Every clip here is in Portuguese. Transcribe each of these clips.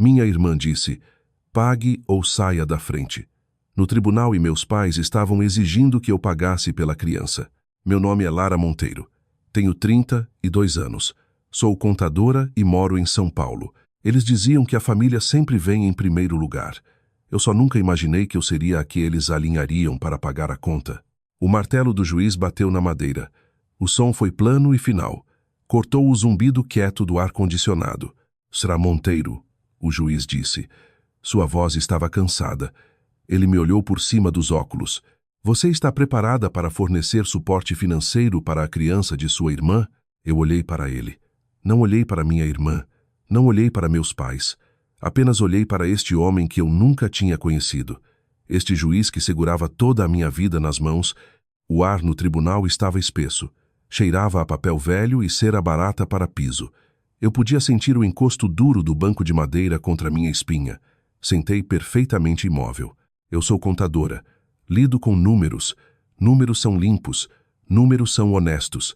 Minha irmã disse: pague ou saia da frente. No tribunal e meus pais estavam exigindo que eu pagasse pela criança. Meu nome é Lara Monteiro. Tenho 32 anos. Sou contadora e moro em São Paulo. Eles diziam que a família sempre vem em primeiro lugar. Eu só nunca imaginei que eu seria a que eles alinhariam para pagar a conta. O martelo do juiz bateu na madeira. O som foi plano e final. Cortou o zumbido quieto do ar-condicionado. Sra. Monteiro, o juiz disse. Sua voz estava cansada. Ele me olhou por cima dos óculos. Você está preparada para fornecer suporte financeiro para a criança de sua irmã? Eu olhei para ele. Não olhei para minha irmã. Não olhei para meus pais. Apenas olhei para este homem que eu nunca tinha conhecido. Este juiz que segurava toda a minha vida nas mãos. O ar no tribunal estava espesso. Cheirava a papel velho e cera barata para piso. Eu podia sentir o encosto duro do banco de madeira contra minha espinha. Sentei perfeitamente imóvel. Eu sou contadora. Lido com números. Números são limpos. Números são honestos.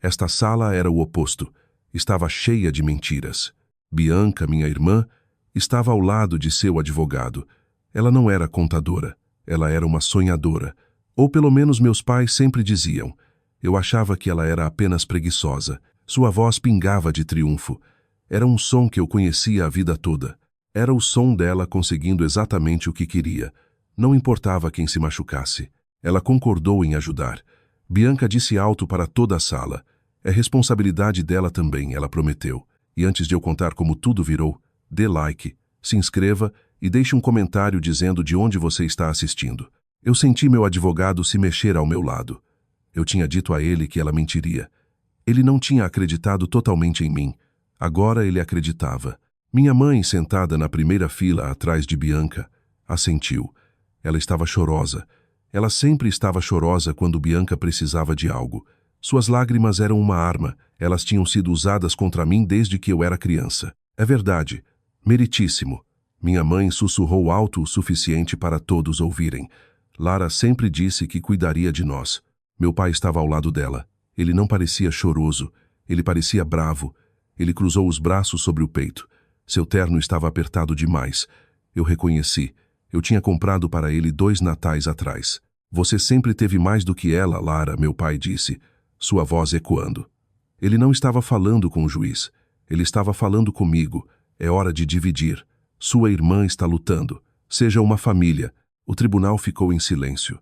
Esta sala era o oposto. Estava cheia de mentiras. Bianca, minha irmã, estava ao lado de seu advogado. Ela não era contadora. Ela era uma sonhadora. Ou pelo menos meus pais sempre diziam. Eu achava que ela era apenas preguiçosa. Sua voz pingava de triunfo. Era um som que eu conhecia a vida toda. Era o som dela conseguindo exatamente o que queria. Não importava quem se machucasse. Ela concordou em ajudar. Bianca disse alto para toda a sala. É responsabilidade dela também, ela prometeu. E antes de eu contar como tudo virou, dê like, se inscreva e deixe um comentário dizendo de onde você está assistindo. Eu senti meu advogado se mexer ao meu lado. Eu tinha dito a ele que ela mentiria. Ele não tinha acreditado totalmente em mim. Agora ele acreditava. Minha mãe, sentada na primeira fila atrás de Bianca, assentiu. Ela estava chorosa. Ela sempre estava chorosa quando Bianca precisava de algo. Suas lágrimas eram uma arma. Elas tinham sido usadas contra mim desde que eu era criança. É verdade. Meritíssimo. Minha mãe sussurrou alto o suficiente para todos ouvirem. Lara sempre disse que cuidaria de nós. Meu pai estava ao lado dela. Ele não parecia choroso. Ele parecia bravo. Ele cruzou os braços sobre o peito. Seu terno estava apertado demais. Eu reconheci. Eu tinha comprado para ele 2 natais atrás. Você sempre teve mais do que ela, Lara, meu pai disse, sua voz ecoando. Ele não estava falando com o juiz. Ele estava falando comigo. É hora de dividir. Sua irmã está lutando. Seja uma família. O tribunal ficou em silêncio.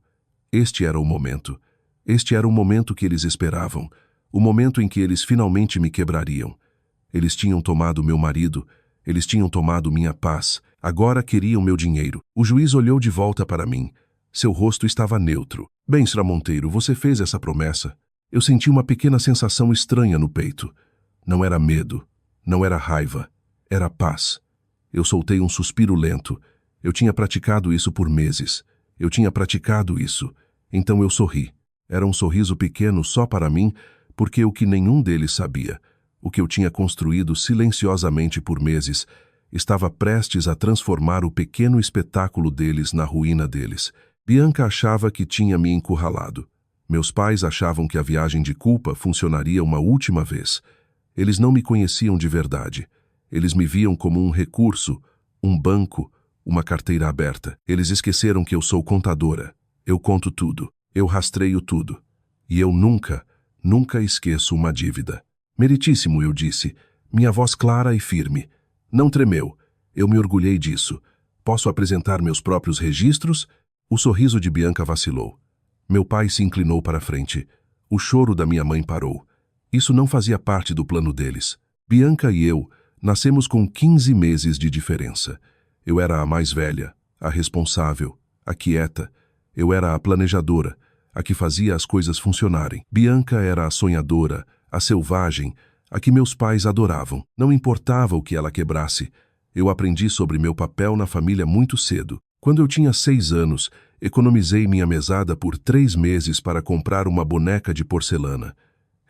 Este era o momento. Este era o momento que eles esperavam. O momento em que eles finalmente me quebrariam. Eles tinham tomado meu marido. Eles tinham tomado minha paz. Agora queriam meu dinheiro. O juiz olhou de volta para mim. Seu rosto estava neutro. Bem, Sra. Monteiro, você fez essa promessa. Eu senti uma pequena sensação estranha no peito. Não era medo. Não era raiva. Era paz. Eu soltei um suspiro lento. Eu tinha praticado isso por meses. Eu tinha praticado isso. Então eu sorri. Era um sorriso pequeno só para mim, porque o que nenhum deles sabia, o que eu tinha construído silenciosamente por meses, estava prestes a transformar o pequeno espetáculo deles na ruína deles. Bianca achava que tinha me encurralado. Meus pais achavam que a viagem de culpa funcionaria uma última vez. Eles não me conheciam de verdade. Eles me viam como um recurso, um banco, uma carteira aberta. Eles esqueceram que eu sou contadora. Eu conto tudo. Eu rastreio tudo. E eu nunca esqueço uma dívida. Meritíssimo, eu disse, minha voz clara e firme. Não tremeu. Eu me orgulhei disso. Posso apresentar meus próprios registros? O sorriso de Bianca vacilou. Meu pai se inclinou para a frente. O choro da minha mãe parou. Isso não fazia parte do plano deles. Bianca e eu nascemos com 15 meses de diferença. Eu era a mais velha, a responsável, a quieta. Eu era a planejadora, a que fazia as coisas funcionarem. Bianca era a sonhadora, a selvagem, a que meus pais adoravam. Não importava o que ela quebrasse. Eu aprendi sobre meu papel na família muito cedo. Quando eu tinha 6 anos, economizei minha mesada por 3 meses para comprar uma boneca de porcelana.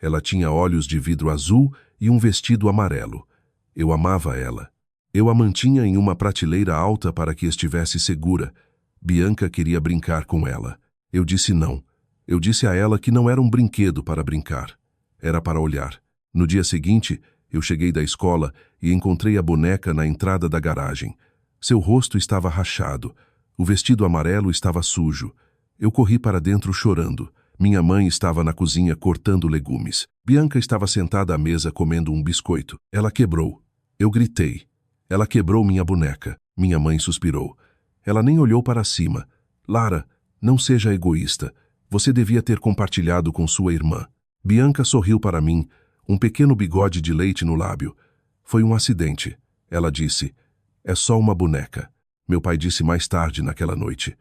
Ela tinha olhos de vidro azul e um vestido amarelo. Eu amava ela. Eu a mantinha em uma prateleira alta para que estivesse segura. Bianca queria brincar com ela. Eu disse não. Eu disse a ela que não era um brinquedo para brincar. Era para olhar. No dia seguinte, Eu cheguei da escola e encontrei a boneca na entrada da garagem. Seu rosto estava rachado. O vestido amarelo estava sujo. Eu corri para dentro chorando. Minha mãe estava na cozinha cortando legumes. Bianca estava sentada à mesa comendo um biscoito. Ela quebrou. Eu gritei. Ela quebrou minha boneca. Minha mãe suspirou. Ela nem olhou para cima. Lara, não seja egoísta. Você devia ter compartilhado com sua irmã. Bianca sorriu para mim, um pequeno bigode de leite no lábio. Foi um acidente. Ela disse. É só uma boneca. Meu pai disse mais tarde naquela noite.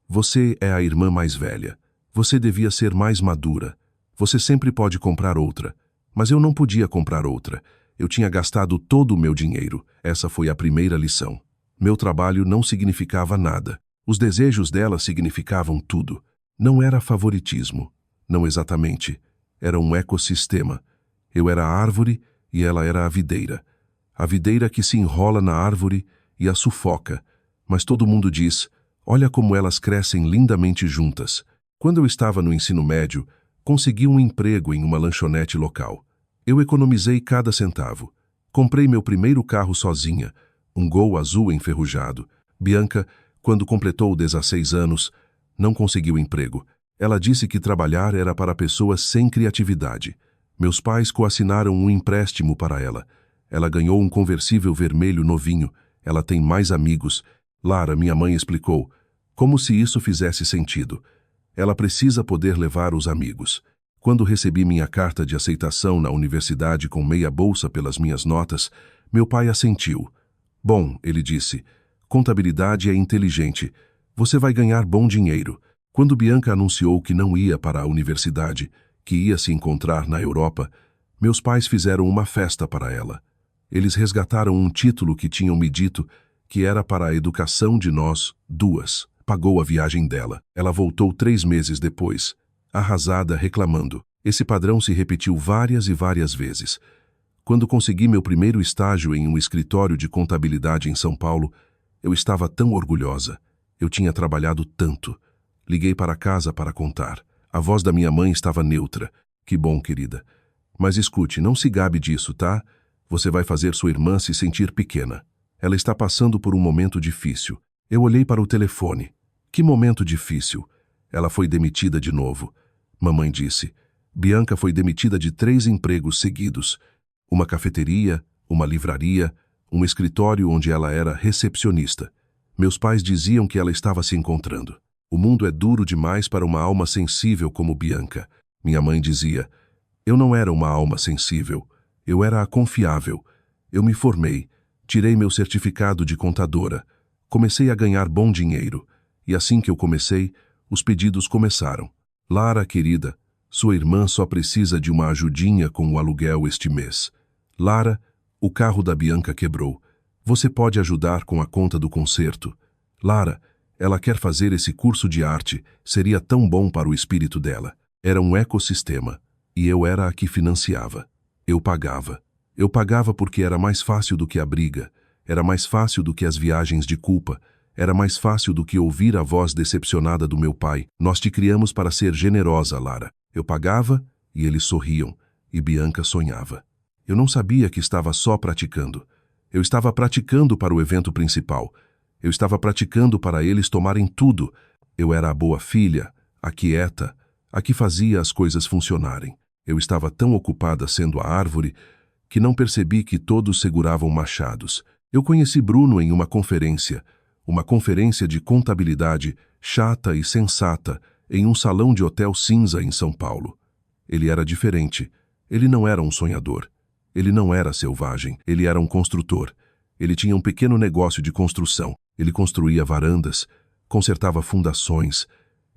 Você é a irmã mais velha. Você devia ser mais madura. Você sempre pode comprar outra. Mas eu não podia comprar outra. Eu tinha gastado todo o meu dinheiro. Essa foi a primeira lição. Meu trabalho não significava nada. Os desejos dela significavam tudo. Não era favoritismo. Não exatamente. Era um ecossistema. Eu era a árvore e ela era a videira. A videira que se enrola na árvore e a sufoca. Mas todo mundo diz, olha como elas crescem lindamente juntas. Quando eu estava no ensino médio, consegui um emprego em uma lanchonete local. Eu economizei cada centavo. Comprei meu primeiro carro sozinha, um Gol azul enferrujado. Bianca, quando completou 16 anos, não conseguiu emprego. Ela disse que trabalhar era para pessoas sem criatividade. Meus pais coassinaram um empréstimo para ela. Ela ganhou um conversível vermelho novinho. Ela tem mais amigos. Lara, minha mãe explicou, como se isso fizesse sentido. Ela precisa poder levar os amigos. Quando recebi minha carta de aceitação na universidade com meia bolsa pelas minhas notas, meu pai assentiu. Bom, ele disse, contabilidade é inteligente. Você vai ganhar bom dinheiro. Quando Bianca anunciou que não ia para a universidade, que ia se encontrar na Europa, meus pais fizeram uma festa para ela. Eles resgataram um título que tinham me dito que era para a educação de nós duas. Pagou a viagem dela. Ela voltou 3 meses depois, arrasada, reclamando. Esse padrão se repetiu várias e várias vezes. Quando consegui meu primeiro estágio em um escritório de contabilidade em São Paulo, eu estava tão orgulhosa. Eu tinha trabalhado tanto. Liguei para casa para contar. A voz da minha mãe estava neutra. Que bom, querida. Mas escute, não se gabe disso, tá? Você vai fazer sua irmã se sentir pequena. Ela está passando por um momento difícil. Eu olhei para o telefone. Que momento difícil. Ela foi demitida de novo. Mamãe disse. Bianca foi demitida de 3 empregos seguidos. Uma cafeteria, uma livraria, um escritório onde ela era recepcionista. Meus pais diziam que ela estava se encontrando. O mundo é duro demais para uma alma sensível como Bianca. Minha mãe dizia. Eu não era uma alma sensível. Eu era a confiável. Eu me formei. Tirei meu certificado de contadora. Comecei a ganhar bom dinheiro. E assim que eu comecei, os pedidos começaram. Lara, querida, sua irmã só precisa de uma ajudinha com o aluguel este mês. Lara, o carro da Bianca quebrou. Você pode ajudar com a conta do conserto. Lara, ela quer fazer esse curso de arte. Seria tão bom para o espírito dela. Era um ecossistema. E eu era a que financiava. Eu pagava. Eu pagava porque era mais fácil do que a briga. Era mais fácil do que as viagens de culpa. Era mais fácil do que ouvir a voz decepcionada do meu pai. Nós te criamos para ser generosa, Lara. Eu pagava e eles sorriam. E Bianca sonhava. Eu não sabia que estava só praticando. Eu estava praticando para o evento principal. Eu estava praticando para eles tomarem tudo. Eu era a boa filha, a quieta, a que fazia as coisas funcionarem. Eu estava tão ocupada sendo a árvore que não percebi que todos seguravam machados. Eu conheci Bruno em uma conferência de contabilidade chata e sensata, em um salão de hotel cinza em São Paulo. Ele era diferente. Ele não era um sonhador. Ele não era selvagem. Ele era um construtor. Ele tinha um pequeno negócio de construção. Ele construía varandas, consertava fundações.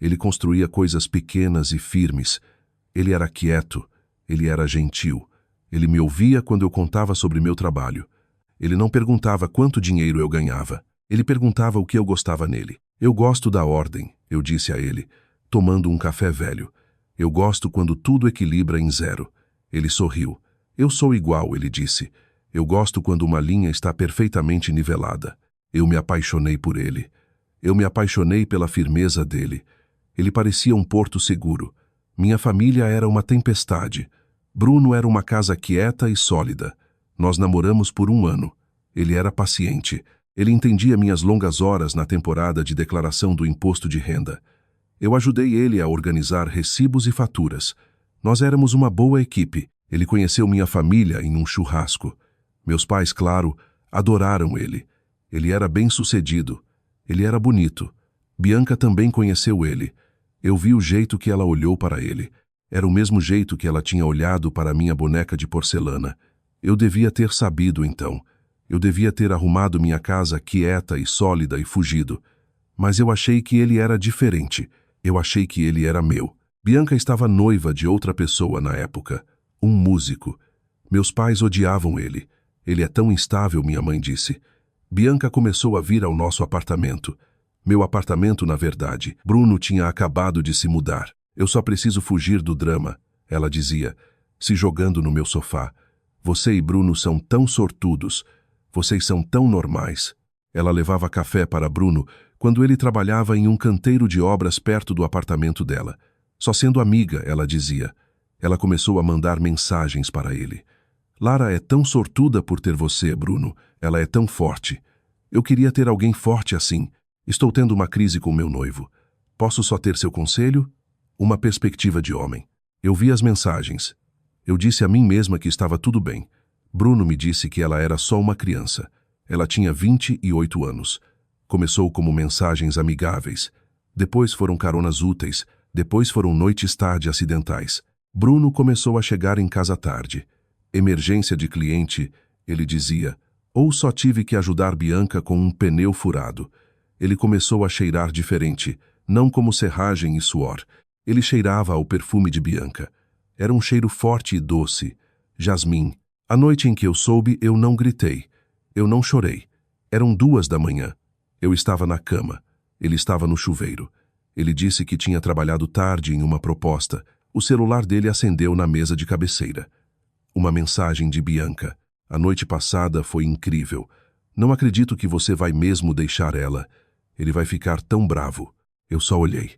Ele construía coisas pequenas e firmes. Ele era quieto. Ele era gentil. Ele me ouvia quando eu contava sobre meu trabalho. Ele não perguntava quanto dinheiro eu ganhava. Ele perguntava o que eu gostava nele. Eu gosto da ordem, eu disse a ele, tomando um café velho. Eu gosto quando tudo equilibra em 0. Ele sorriu. Eu sou igual, ele disse. Eu gosto quando uma linha está perfeitamente nivelada. Eu me apaixonei por ele. Eu me apaixonei pela firmeza dele. Ele parecia um porto seguro. Minha família era uma tempestade. Bruno era uma casa quieta e sólida. Nós namoramos por 1 ano. Ele era paciente. Ele entendia minhas longas horas na temporada de declaração do imposto de renda. Eu ajudei ele a organizar recibos e faturas. Nós éramos uma boa equipe. Ele conheceu minha família em um churrasco. Meus pais, claro, adoraram ele. Ele era bem-sucedido. Ele era bonito. Bianca também conheceu ele. Eu vi o jeito que ela olhou para ele. Era o mesmo jeito que ela tinha olhado para minha boneca de porcelana. Eu devia ter sabido então. Eu devia ter arrumado minha casa quieta e sólida e fugido. Mas eu achei que ele era diferente. Eu achei que ele era meu. Bianca estava noiva de outra pessoa na época. Um músico. Meus pais odiavam ele. Ele é tão instável, minha mãe disse. Bianca começou a vir ao nosso apartamento. Meu apartamento, na verdade. Bruno tinha acabado de se mudar. Eu só preciso fugir do drama, ela dizia, se jogando no meu sofá. Você e Bruno são tão sortudos. Vocês são tão normais. Ela levava café para Bruno quando ele trabalhava em um canteiro de obras perto do apartamento dela. Só sendo amiga, ela dizia. Ela começou a mandar mensagens para ele. Lara é tão sortuda por ter você, Bruno. Ela é tão forte. Eu queria ter alguém forte assim. Estou tendo uma crise com meu noivo. Posso só ter seu conselho? Uma perspectiva de homem. Eu vi as mensagens. Eu disse a mim mesma que estava tudo bem. Bruno me disse que ela era só uma criança. Ela tinha 28 anos. Começou como mensagens amigáveis. Depois foram caronas úteis. Depois foram noites tarde acidentais. Bruno começou a chegar em casa tarde. Emergência de cliente, ele dizia. Ou só tive que ajudar Bianca com um pneu furado. Ele começou a cheirar diferente, não como serragem e suor. Ele cheirava ao perfume de Bianca. Era um cheiro forte e doce. Jasmim. A noite em que eu soube, eu não gritei. Eu não chorei. Eram 2 da manhã. Eu estava na cama. Ele estava no chuveiro. Ele disse que tinha trabalhado tarde em uma proposta. O celular dele acendeu na mesa de cabeceira. Uma mensagem de Bianca. A noite passada foi incrível. Não acredito que você vai mesmo deixar ela. Ele vai ficar tão bravo. Eu só olhei.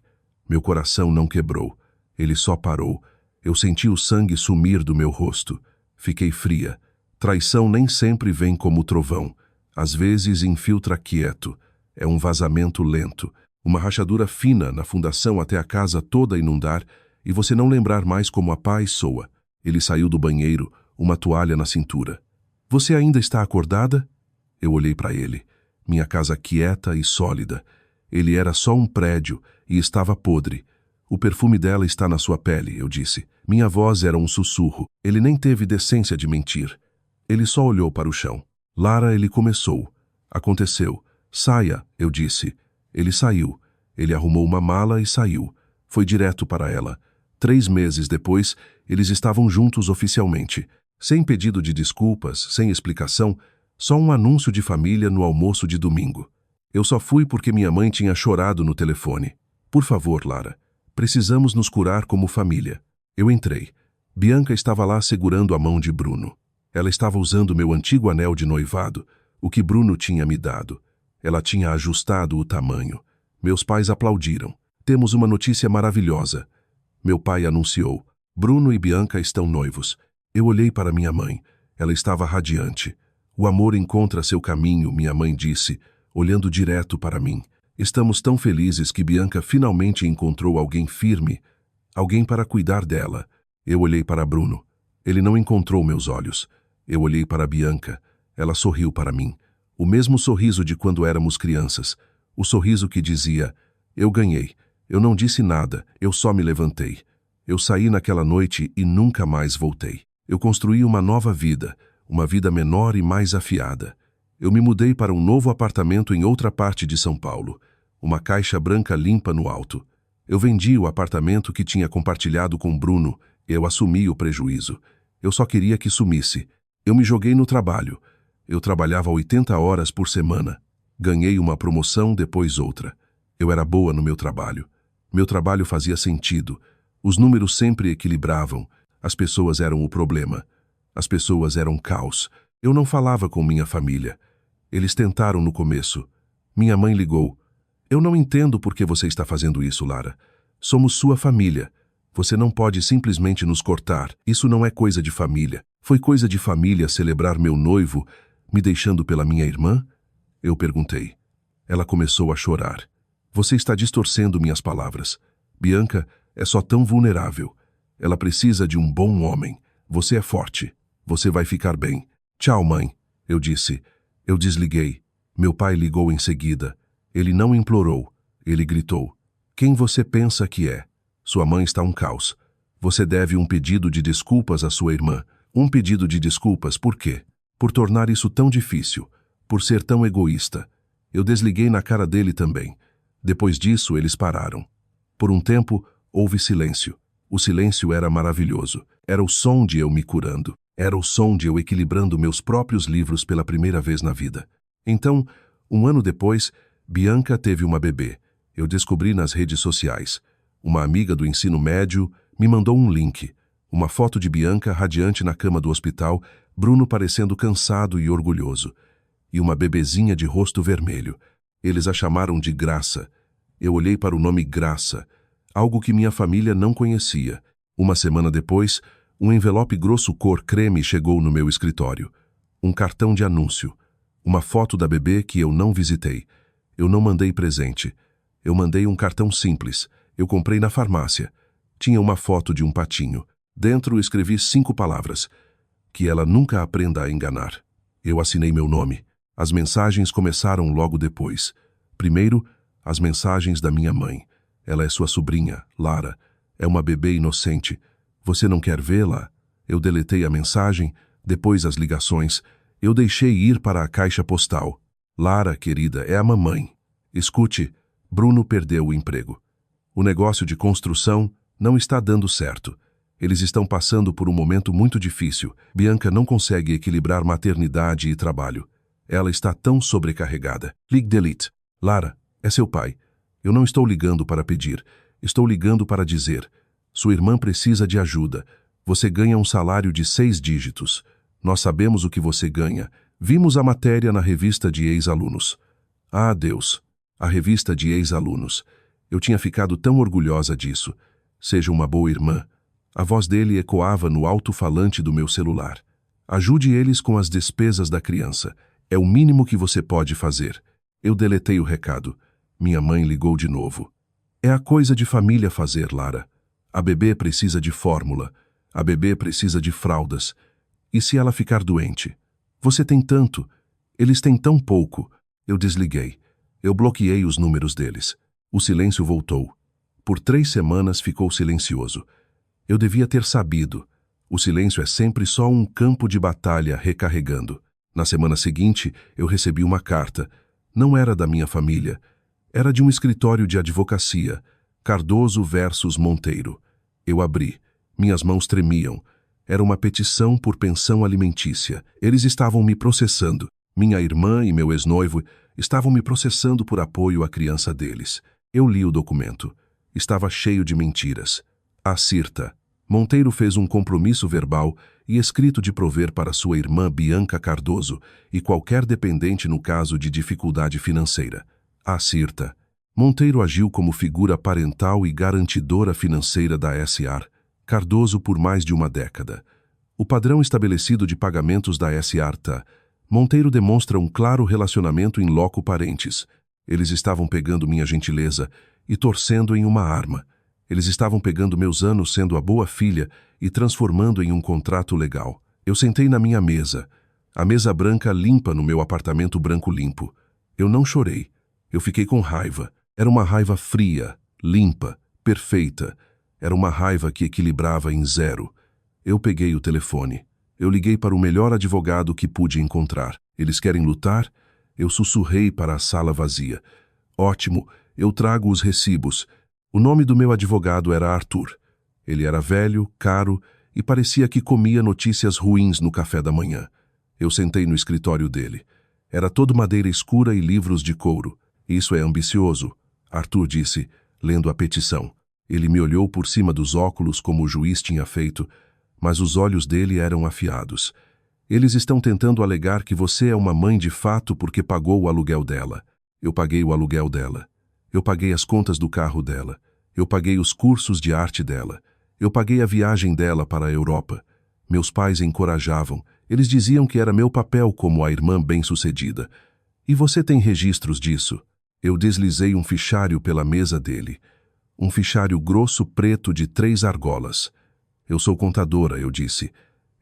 Meu coração não quebrou. Ele só parou. Eu senti o sangue sumir do meu rosto. Fiquei fria. Traição nem sempre vem como trovão. Às vezes infiltra quieto. É um vazamento lento. Uma rachadura fina na fundação até a casa toda inundar e você não lembrar mais como a paz soa. Ele saiu do banheiro, uma toalha na cintura. Você ainda está acordada? Eu olhei para ele. Minha casa quieta e sólida. Ele era só um prédio e estava podre. O perfume dela está na sua pele, eu disse. Minha voz era um sussurro. Ele nem teve decência de mentir. Ele só olhou para o chão. Lara, ele começou. Aconteceu. Saia, eu disse. Ele saiu. Ele arrumou uma mala e saiu. Foi direto para ela. 3 meses depois, eles estavam juntos oficialmente. Sem pedido de desculpas, sem explicação, só um anúncio de família no almoço de domingo. Eu só fui porque minha mãe tinha chorado no telefone. Por favor, Lara, precisamos nos curar como família. Eu entrei. Bianca estava lá segurando a mão de Bruno. Ela estava usando meu antigo anel de noivado, o que Bruno tinha me dado. Ela tinha ajustado o tamanho. Meus pais aplaudiram. Temos uma notícia maravilhosa. Meu pai anunciou. Bruno e Bianca estão noivos. Eu olhei para minha mãe. Ela estava radiante. O amor encontra seu caminho, minha mãe disse, olhando direto para mim. Estamos tão felizes que Bianca finalmente encontrou alguém firme, alguém para cuidar dela. Eu olhei para Bruno. Ele não encontrou meus olhos. Eu olhei para Bianca. Ela sorriu para mim. O mesmo sorriso de quando éramos crianças. O sorriso que dizia, eu ganhei. Eu não disse nada, eu só me levantei. Eu saí naquela noite e nunca mais voltei. Eu construí uma nova vida, uma vida menor e mais afiada. Eu me mudei para um novo apartamento em outra parte de São Paulo. Uma caixa branca limpa no alto. Eu vendi o apartamento que tinha compartilhado com Bruno. Eu assumi o prejuízo. Eu só queria que sumisse. Eu me joguei no trabalho. Eu trabalhava 80 horas por semana. Ganhei uma promoção, depois outra. Eu era boa no meu trabalho. Meu trabalho fazia sentido. Os números sempre equilibravam. As pessoas eram o problema. As pessoas eram caos. Eu não falava com minha família. Eles tentaram no começo. Minha mãe ligou. Eu não entendo por que você está fazendo isso, Lara. Somos sua família. Você não pode simplesmente nos cortar. Isso não é coisa de família. Foi coisa de família celebrar meu noivo me deixando pela minha irmã? Eu perguntei. Ela começou a chorar. Você está distorcendo minhas palavras. Bianca é só tão vulnerável. Ela precisa de um bom homem. Você é forte. Você vai ficar bem. Tchau, mãe, eu disse. Eu desliguei. Meu pai ligou em seguida. Ele não implorou. Ele gritou. Quem você pensa que é? Sua mãe está um caos. Você deve um pedido de desculpas à sua irmã. Um pedido de desculpas por quê? Por tornar isso tão difícil. Por ser tão egoísta. Eu desliguei na cara dele também. Depois disso, eles pararam. Por um tempo, houve silêncio. O silêncio era maravilhoso. Era o som de eu me curando. Era o som de eu equilibrando meus próprios livros pela primeira vez na vida. Então, um ano depois, Bianca teve uma bebê. Eu descobri nas redes sociais. Uma amiga do ensino médio me mandou um link. Uma foto de Bianca radiante na cama do hospital, Bruno parecendo cansado e orgulhoso. E uma bebezinha de rosto vermelho. Eles a chamaram de Graça. Eu olhei para o nome Graça, algo que minha família não conhecia. Uma semana depois, um envelope grosso cor creme chegou no meu escritório. Um cartão de anúncio. Uma foto da bebê que eu não visitei. Eu não mandei presente. Eu mandei um cartão simples. Eu comprei na farmácia. Tinha uma foto de um patinho. Dentro escrevi 5 palavras. Que ela nunca aprenda a enganar. Eu assinei meu nome. As mensagens começaram logo depois. Primeiro, as mensagens da minha mãe. Ela é sua sobrinha, Lara. É uma bebê inocente. Você não quer vê-la? Eu deletei a mensagem, depois as ligações. Eu deixei ir para a caixa postal. Lara, querida, é a mamãe. Escute, Bruno perdeu o emprego. O negócio de construção não está dando certo. Eles estão passando por um momento muito difícil. Bianca não consegue equilibrar maternidade e trabalho. Ela está tão sobrecarregada. Ligue delete. Lara, é seu pai. Eu não estou ligando para pedir. Estou ligando para dizer. Sua irmã precisa de ajuda. Você ganha um salário de 6 dígitos. Nós sabemos o que você ganha. Vimos a matéria na revista de ex-alunos. Ah, Deus. A revista de ex-alunos. Eu tinha ficado tão orgulhosa disso. Seja uma boa irmã. A voz dele ecoava no alto-falante do meu celular. Ajude eles com as despesas da criança. É o mínimo que você pode fazer. Eu deletei o recado. Minha mãe ligou de novo. É a coisa de família fazer, Lara. A bebê precisa de fórmula. A bebê precisa de fraldas. E se ela ficar doente? Você tem tanto. Eles têm tão pouco. Eu desliguei. Eu bloqueei os números deles. O silêncio voltou. Por 3 semanas ficou silencioso. Eu devia ter sabido. O silêncio é sempre só um campo de batalha recarregando. Na semana seguinte, eu recebi uma carta. Não era da minha família. Era de um escritório de advocacia. Cardoso versus Monteiro. Eu abri. Minhas mãos tremiam. Era uma petição por pensão alimentícia. Eles estavam me processando. Minha irmã e meu ex-noivo estavam me processando por apoio à criança deles. Eu li o documento. Estava cheio de mentiras. Acirta. Monteiro fez um compromisso verbal e escrito de prover para sua irmã Bianca Cardoso e qualquer dependente no caso de dificuldade financeira. Acirta. Monteiro agiu como figura parental e garantidora financeira da SR Cardoso por mais de uma década. O padrão estabelecido de pagamentos da SR Monteiro demonstra um claro relacionamento in loco parentis. Eles estavam pegando minha gentileza e torcendo em uma arma. Eles estavam pegando meus anos sendo a boa filha e transformando em um contrato legal. Eu sentei na minha mesa, a mesa branca limpa no meu apartamento branco limpo. Eu não chorei. Eu fiquei com raiva. Era uma raiva fria, limpa, perfeita. Era uma raiva que equilibrava em 0. Eu peguei o telefone. Eu liguei para o melhor advogado que pude encontrar. Eles querem lutar? Eu sussurrei para a sala vazia. Ótimo, eu trago os recibos. O nome do meu advogado era Arthur. Ele era velho, caro e parecia que comia notícias ruins no café da manhã. Eu sentei no escritório dele. Era todo madeira escura e livros de couro. Isso é ambicioso, Arthur disse, lendo a petição. Ele me olhou por cima dos óculos como o juiz tinha feito, mas os olhos dele eram afiados. Eles estão tentando alegar que você é uma mãe de fato porque pagou o aluguel dela. Eu paguei o aluguel dela. Eu paguei as contas do carro dela. Eu paguei os cursos de arte dela. Eu paguei a viagem dela para a Europa. Meus pais a encorajavam. Eles diziam que era meu papel como a irmã bem-sucedida. E você tem registros disso? Eu deslizei um fichário pela mesa dele. Um fichário grosso preto de 3 argolas. Eu sou contadora, eu disse.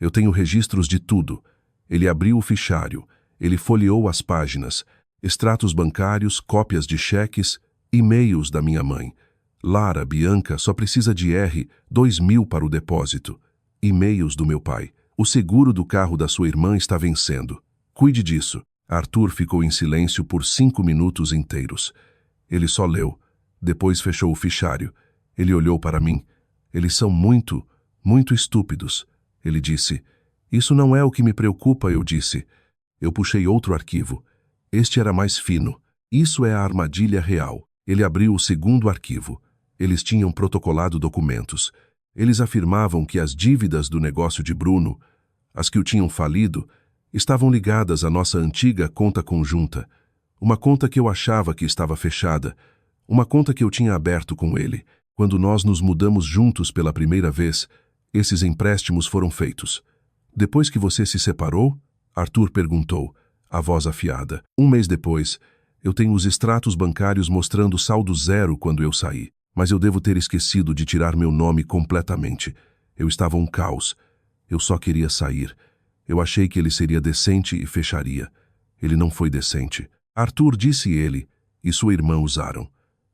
Eu tenho registros de tudo. Ele abriu o fichário. Ele folheou as páginas. Extratos bancários, cópias de cheques, e-mails da minha mãe. Lara, Bianca, só precisa de R, 2.000 para o depósito. E-mails do meu pai. O seguro do carro da sua irmã está vencendo. Cuide disso. Arthur ficou em silêncio por 5 minutos inteiros. Ele só leu. Depois fechou o fichário. Ele olhou para mim. Eles são muito estúpidos. Ele disse. Isso não é o que me preocupa, eu disse. Eu puxei outro arquivo. Este era mais fino. Isso é a armadilha real. Ele abriu o segundo arquivo. Eles tinham protocolado documentos. Eles afirmavam que as dívidas do negócio de Bruno, as que o tinham falido, estavam ligadas à nossa antiga conta conjunta. Uma conta que eu achava que estava fechada. Uma conta que eu tinha aberto com ele. Quando nós nos mudamos juntos pela primeira vez, esses empréstimos foram feitos. Depois que você se separou? Arthur perguntou, a voz afiada. 1 mês depois, eu tenho os extratos bancários mostrando saldo zero quando eu saí. Mas eu devo ter esquecido de tirar meu nome completamente. Eu estava um caos. Eu só queria sair. Eu achei que ele seria decente e fecharia. Ele não foi decente. Arthur, disse ele, e sua irmã usaram.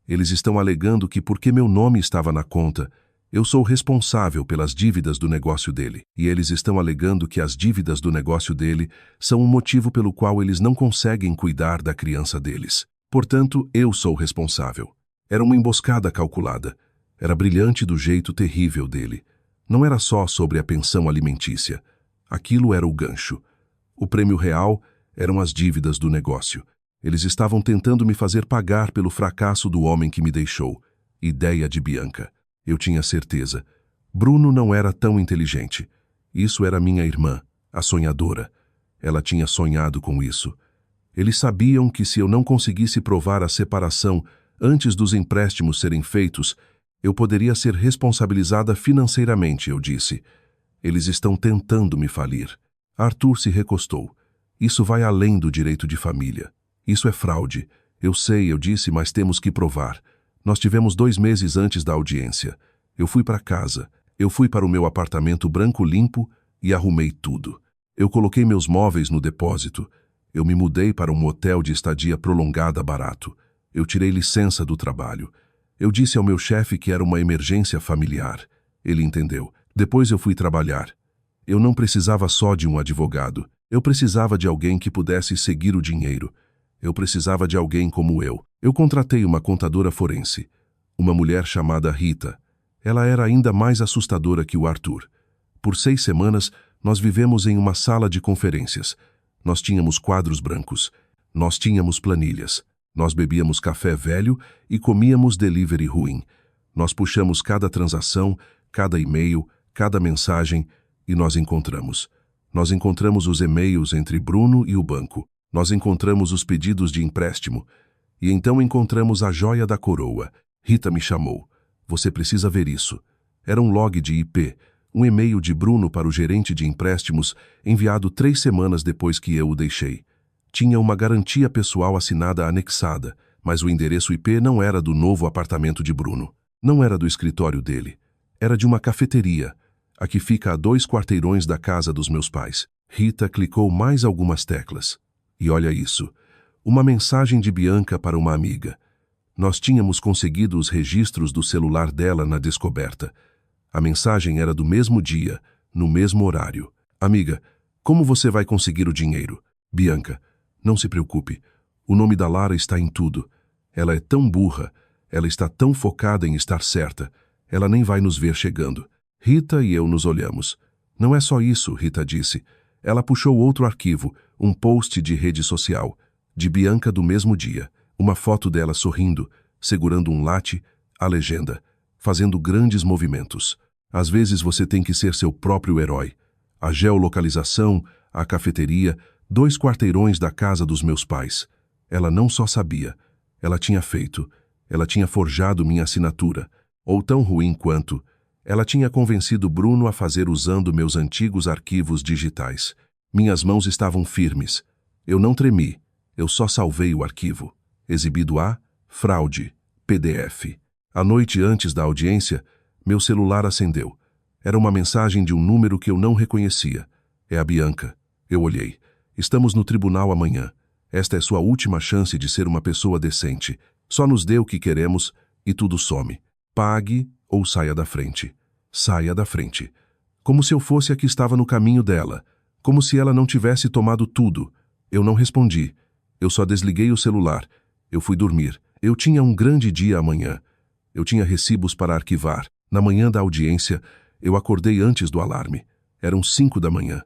Eles estão alegando que porque meu nome estava na conta, eu sou responsável pelas dívidas do negócio dele. E eles estão alegando que as dívidas do negócio dele são um motivo pelo qual eles não conseguem cuidar da criança deles. Portanto, eu sou responsável. Era uma emboscada calculada. Era brilhante do jeito terrível dele. Não era só sobre a pensão alimentícia. Aquilo era o gancho. O prêmio real eram as dívidas do negócio. Eles estavam tentando me fazer pagar pelo fracasso do homem que me deixou. Ideia de Bianca. Eu tinha certeza. Bruno não era tão inteligente. Isso era minha irmã, a sonhadora. Ela tinha sonhado com isso. Eles sabiam que se eu não conseguisse provar a separação antes dos empréstimos serem feitos, eu poderia ser responsabilizada financeiramente, eu disse. Eles estão tentando me falir. Arthur se recostou. Isso vai além do direito de família. Isso é fraude. Eu sei, eu disse, mas temos que provar. Nós tivemos 2 meses antes da audiência. Eu fui para casa. Eu fui para o meu apartamento branco limpo e arrumei tudo. Eu coloquei meus móveis no depósito. Eu me mudei para um hotel de estadia prolongada barato. Eu tirei licença do trabalho. Eu disse ao meu chefe que era uma emergência familiar. Ele entendeu. Depois eu fui trabalhar. Eu não precisava só de um advogado. Eu precisava de alguém que pudesse seguir o dinheiro. Eu precisava de alguém como eu. Eu contratei uma contadora forense. Uma mulher chamada Rita. Ela era ainda mais assustadora que o Arthur. Por 6 semanas, nós vivemos em uma sala de conferências. Nós tínhamos quadros brancos. Nós tínhamos planilhas. Nós bebíamos café velho e comíamos delivery ruim. Nós puxamos cada transação, cada e-mail, cada mensagem e nós encontramos. Nós encontramos os e-mails entre Bruno e o banco. Nós encontramos os pedidos de empréstimo. E então encontramos a joia da coroa. Rita me chamou. Você precisa ver isso. Era um log de IP, um e-mail de Bruno para o gerente de empréstimos, enviado 3 semanas depois que eu o deixei. Tinha uma garantia pessoal assinada anexada, mas o endereço IP não era do novo apartamento de Bruno. Não era do escritório dele. Era de uma cafeteria, a que fica a 2 quarteirões da casa dos meus pais. Rita clicou mais algumas teclas. E olha isso. Uma mensagem de Bianca para uma amiga. Nós tínhamos conseguido os registros do celular dela na descoberta. A mensagem era do mesmo dia, no mesmo horário. Amiga, como você vai conseguir o dinheiro? Bianca, não se preocupe. O nome da Lara está em tudo. Ela é tão burra. Ela está tão focada em estar certa. Ela nem vai nos ver chegando. Rita e eu nos olhamos. Não é só isso, Rita disse. Ela puxou outro arquivo, um post de rede social, de Bianca do mesmo dia. Uma foto dela sorrindo, segurando um latte, a legenda, fazendo grandes movimentos. Às vezes você tem que ser seu próprio herói. A geolocalização, a cafeteria, 2 quarteirões da casa dos meus pais. Ela não só sabia, ela tinha feito, ela tinha forjado minha assinatura, ou tão ruim quanto, Ela tinha convencido Bruno a fazer usando meus antigos arquivos digitais. Minhas mãos estavam firmes. Eu não tremi. Eu só salvei o arquivo. Exibido a fraude, PDF. A noite antes da audiência, meu celular acendeu. Era uma mensagem de um número que eu não reconhecia. É a Bianca. Eu olhei. Estamos no tribunal amanhã. Esta é sua última chance de ser uma pessoa decente. Só nos dê o que queremos e tudo some. Pague ou saia da frente. Saia da frente. Como se eu fosse a que estava no caminho dela. Como se ela não tivesse tomado tudo. Eu não respondi. Eu só desliguei o celular. Eu fui dormir. Eu tinha um grande dia amanhã. Eu tinha recibos para arquivar. Na manhã da audiência, eu acordei antes do alarme. Eram 5 da manhã.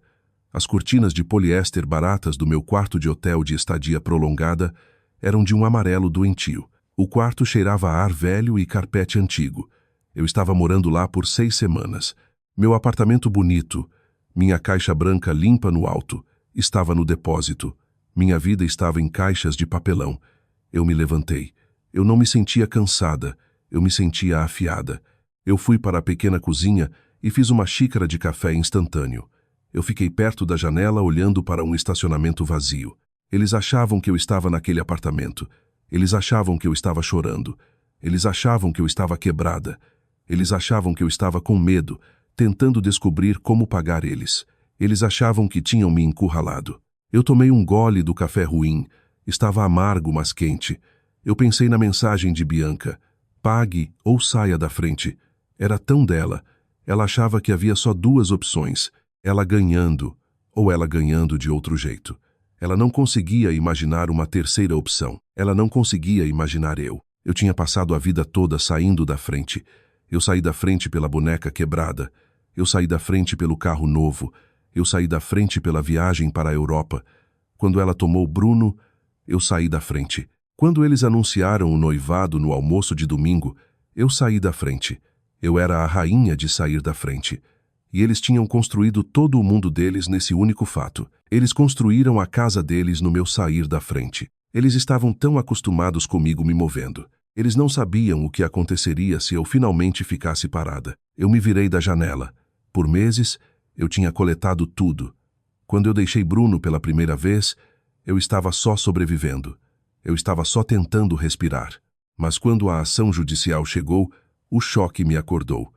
As cortinas de poliéster baratas do meu quarto de hotel de estadia prolongada eram de um amarelo doentio. O quarto cheirava a ar velho e carpete antigo. Eu estava morando lá por 6 semanas. Meu apartamento bonito, minha caixa branca limpa no alto, estava no depósito. Minha vida estava em caixas de papelão. Eu me levantei. Eu não me sentia cansada, eu me sentia afiada. Eu fui para a pequena cozinha e fiz uma xícara de café instantâneo. Eu fiquei perto da janela olhando para um estacionamento vazio. Eles achavam que eu estava naquele apartamento. Eles achavam que eu estava chorando. Eles achavam que eu estava quebrada. Eles achavam que eu estava com medo, tentando descobrir como pagar eles. Eles achavam que tinham me encurralado. Eu tomei um gole do café ruim. Estava amargo, mas quente. Eu pensei na mensagem de Bianca. Pague ou saia da frente. Era tão dela. Ela achava que havia só 2 opções. Ela ganhando ou ela ganhando de outro jeito. Ela não conseguia imaginar uma terceira opção. Ela não conseguia imaginar eu. Eu tinha passado a vida toda saindo da frente. Eu saí da frente pela boneca quebrada. Eu saí da frente pelo carro novo. Eu saí da frente pela viagem para a Europa. Quando ela tomou Bruno, eu saí da frente. Quando eles anunciaram o noivado no almoço de domingo, eu saí da frente. Eu era a rainha de sair da frente. E eles tinham construído todo o mundo deles nesse único fato. Eles construíram a casa deles no meu sair da frente. Eles estavam tão acostumados comigo me movendo. Eles não sabiam o que aconteceria se eu finalmente ficasse parada. Eu me virei da janela. Por meses, eu tinha coletado tudo. Quando eu deixei Bruno pela primeira vez, eu estava só sobrevivendo. Eu estava só tentando respirar. Mas quando a ação judicial chegou, o choque me acordou.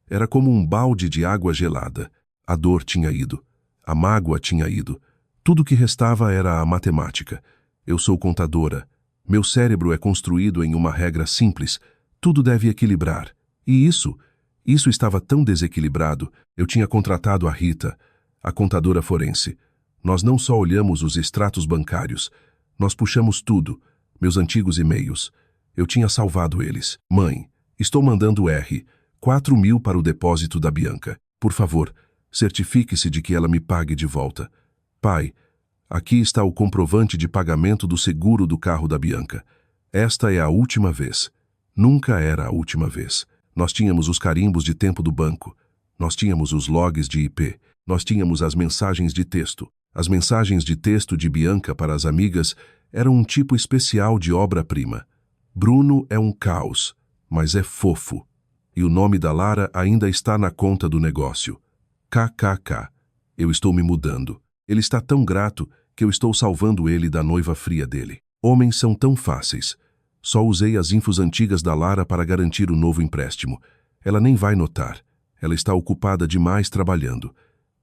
Era como um balde de água gelada. A dor tinha ido. A mágoa tinha ido. Tudo que restava era a matemática. Eu sou contadora. Meu cérebro é construído em uma regra simples. Tudo deve equilibrar. E isso estava tão desequilibrado. Eu tinha contratado a Rita, a contadora forense. Nós não só olhamos os extratos bancários. Nós puxamos tudo. Meus antigos e-mails. Eu tinha salvado eles. Mãe, estou mandando 4.000 para o depósito da Bianca. Por favor, certifique-se de que ela me pague de volta. Pai, aqui está o comprovante de pagamento do seguro do carro da Bianca. Esta é a última vez. Nunca era a última vez. Nós tínhamos os carimbos de tempo do banco. Nós tínhamos os logs de IP. Nós tínhamos as mensagens de texto. As mensagens de texto de Bianca para as amigas eram um tipo especial de obra-prima. Bruno é um caos, mas é fofo. E o nome da Lara ainda está na conta do negócio. KKK. Eu estou me mudando. Ele está tão grato que eu estou salvando ele da noiva fria dele. Homens são tão fáceis. Só usei as infos antigas da Lara para garantir o novo empréstimo. Ela nem vai notar. Ela está ocupada demais trabalhando.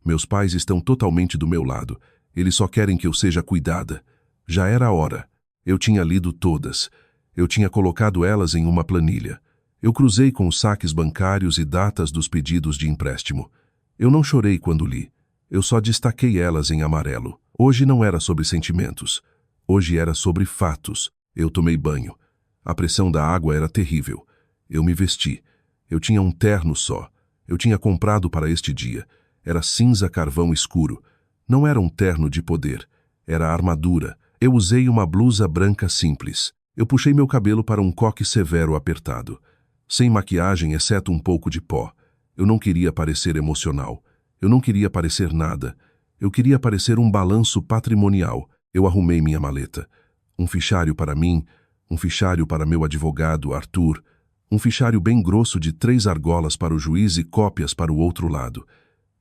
Meus pais estão totalmente do meu lado. Eles só querem que eu seja cuidada. Já era a hora. Eu tinha lido todas. Eu tinha colocado elas em uma planilha. Eu cruzei com os saques bancários e datas dos pedidos de empréstimo. Eu não chorei quando li. Eu só destaquei elas em amarelo. Hoje não era sobre sentimentos. Hoje era sobre fatos. Eu tomei banho. A pressão da água era terrível. Eu me vesti. Eu tinha um terno só. Eu tinha comprado para este dia. Era cinza carvão escuro. Não era um terno de poder. Era armadura. Eu usei uma blusa branca simples. Eu puxei meu cabelo para um coque severo apertado. Sem maquiagem, exceto um pouco de pó. Eu não queria parecer emocional. Eu não queria parecer nada. Eu queria parecer um balanço patrimonial. Eu arrumei minha maleta. Um fichário para mim, um fichário para meu advogado, Arthur, Um fichário bem grosso de 3 argolas para o juiz e cópias para o outro lado.